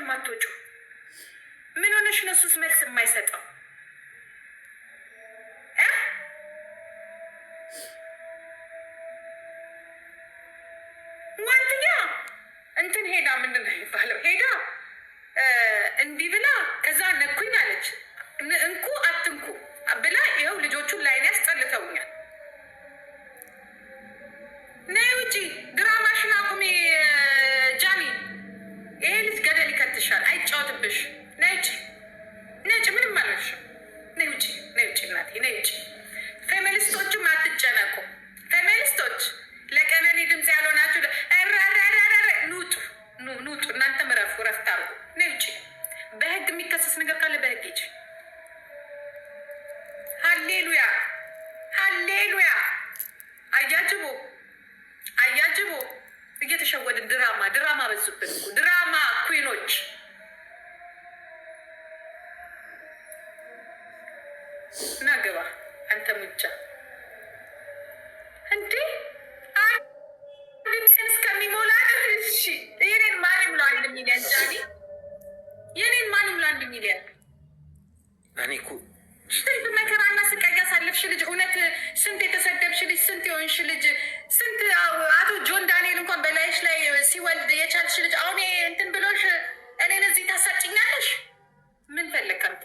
የማትወጪው? ምን ሆነሽ ነው እሱስ መልስ የማይሰጠው? ዋንትያ እንትን ሄዳ ምንድን ነው የሚባለው? ሄዳ እንዲህ ብላ ከዛ ነኩኝ አለች። እንኩ አትንኩ ብላ ይኸው ልጆቹን ላይን ያስጠልተውኛል። ነይ ውጪ፣ ድራማሽን አቁሚ ጃኒ። ይሄ ልጅ ገደል ይከትሻል፣ አይጫወትብሽ። ነይ ውጪ፣ ነይ ውጪ፣ ምንም አልልሽም። ነይ ውጪ፣ ነይ ውጪ እናቴ፣ ነይ ውጪ። ፌሚኒስቶችም አትጨነቁ። ፌሚኒስቶች ለቀነኒ ድምፅ ያልሆናችሁ ኑጡ፣ ኑጡ። እናንተም ረፉ፣ ረፍት አርጉ። ነይ ውጪ። በህግ የሚከሰስ ነገር ካለ በህግ ይች። ሀሌሉያ፣ ሀሌሉያ። አያጅቦ፣ አያጅቦ። እየተሸወድን ድራማ፣ ድራማ በዙብን እኮ ድራማ ኩኖች። ናገባ አንተ ሙጫ እንዴ እስከሚሞላ እሺ። የኔን ማንም ነው 1 ሚሊዮን ጃኒ፣ የኔን ማንም ነው 1 ሚሊዮን። እኔ እኮ ስንት መከራና ስቃይ ያሳለፍሽ ልጅ፣ እውነት ስንት የተሰደብሽ ልጅ፣ ስንት የሆንሽ ልጅ፣ ስንት አቶ ጆን ዳንኤል እንኳን በላይሽ ላይ ሲወልድ የቻልሽ ልጅ፣ አሁን እንትን ብሎሽ እኔን እዚህ ታሳጭኛለሽ? ምን ፈለግ አንተ?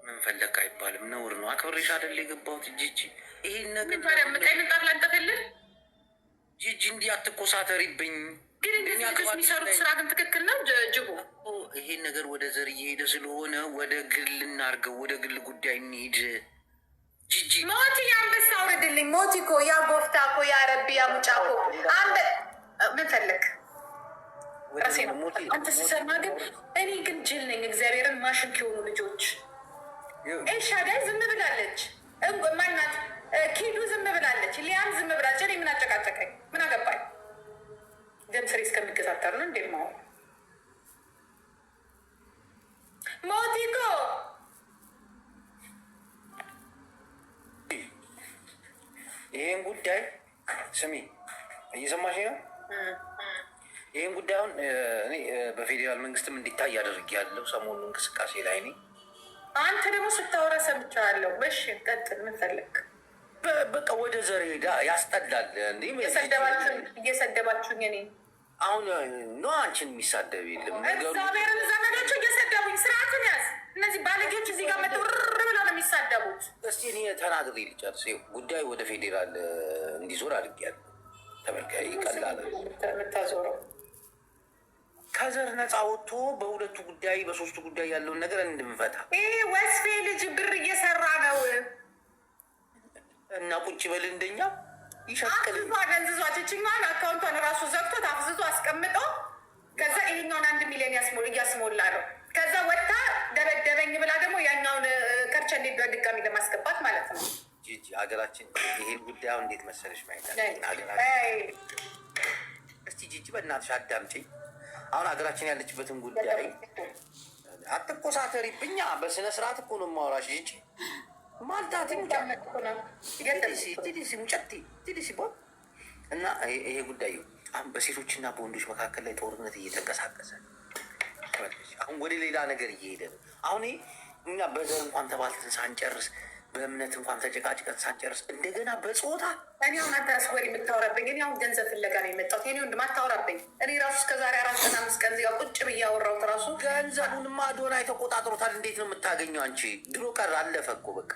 ምን ፈለግ አይባልም፣ ነውር ነው። አክብሬሽ አይደል የገባሁት ጂጂ። ይሄን ነገር ምቀይ ምንጣፍ ላንጠፍልን ጂጂ፣ እንዲህ አትኮሳተሪብኝ። ግን እንደዚህ ልጆች የሚሰሩት ስራ ግን ትክክል ነው ጅቡ። ይሄን ነገር ወደ ዘር እየሄደ ስለሆነ ወደ ግል እናርገው፣ ወደ ግል ጉዳይ እንሂድ። ጂጂ ሞቲ አንበሳ አውርድልኝ። ሞቲ እኮ ያ ጎፍታ እኮ ያ ረቢ ያ ሙጫ እኮ ምን ፈለግ አንተ ስሰማ ግን እኔ ግን ጅል ነኝ። እግዚአብሔርን ማሽን ከሆኑ ልጆች ኤልሻዳይ ዝም ብላለች። ማናት ኪዱ ዝም ብላለች። ሊያም ዝም ብላለች። እኔ ምን አጨቃጨቀኝ? ምን አገባኝ? ደም ስሬ እስከሚገታተር ነው እንዴ ማሆ ሞቲኮ ይህን ጉዳይ ስሚ፣ እየሰማሽ ነው? ይህን ጉዳዩን እኔ በፌዴራል መንግስትም እንዲታይ ያደርጊያለሁ። ሰሞኑን እንቅስቃሴ ላይ ነኝ። አንተ ደግሞ ስታወራ ሰምቻለሁ። እሺ ቀጥል። ምን ፈለግ? በቃ ወደ ዘር ሄዳ ያስጠላል። እንዲ እየሰደባችሁኝ እኔ አሁን ነው አንቺን የሚሳደብ የለም። እግዚአብሔርን ዘመዶቹ እየሰደቡኝ። ስርዓትን ያዝ። እነዚህ ባለጌዎች እዚህ ጋር መጥተው ብለው ነው የሚሳደቡት። እስቲ እኔ ተናግሬ ልጨርስ። ጉዳዩ ወደ ፌዴራል እንዲዞር አድርጊያለሁ። ተመልካይ ይቀላል የምታዞረው ከዘር ነፃ ወጥቶ በሁለቱ ጉዳይ በሶስቱ ጉዳይ ያለውን ነገር እንድንፈታ። ይህ ወስፌ ልጅ ብር እየሰራ ነው እና ቁጭ በል እንደኛ ይሸቅል ገንዝዟት ችኛዋን አካውንቷን ራሱ ዘግቶት አፍዝቶ አስቀምጦ ከዛ ይሄኛውን 1 ሚሊዮን እያስሞላ ነው። ከዛ ወጥታ ደበደበኝ ብላ ደግሞ ያኛውን ከርቸ እንዴት በድጋሚ ለማስገባት ማለት ነው። ጂጂ ሀገራችን ይሄን ጉዳዩ እንዴት መሰለሽ ማየት እስቲ ጂጂ በእናትሽ አዳምጪኝ። አሁን ሀገራችን ያለችበትን ጉዳይ አትኮሳተሪብኛ። በስነ ስርዓት እኮ ነው የማወራሽ ጂጂ። ማልታቲ እና ይሄ ጉዳይ አሁን በሴቶችና በወንዶች መካከል ላይ ጦርነት እየተንቀሳቀሰ አሁን ወደ ሌላ ነገር እየሄደ ነው። አሁን እኛ በዘር እንኳን ተባልተን ሳንጨርስ፣ በእምነት እንኳን ተጨቃጭቀን ሳንጨርስ እንደገና በጾታ እኔ አሁን አንተ ራስህ ወሬ የምታወራብኝ። እኔ አሁን ገንዘብ ፍለጋ ነው የመጣሁት። እኔ ወንድም አታወራብኝ። እኔ ራሱ እስከዛሬ 4 ቀን 5 ቀን እዚህ ጋር ቁጭ ብዬ አወራሁት። ራሱ ገንዘቡንማ አዶናይ ተቆጣጥሮታል። እንዴት ነው የምታገኘው አንቺ? ድሮ ቀር አለፈ እኮ በቃ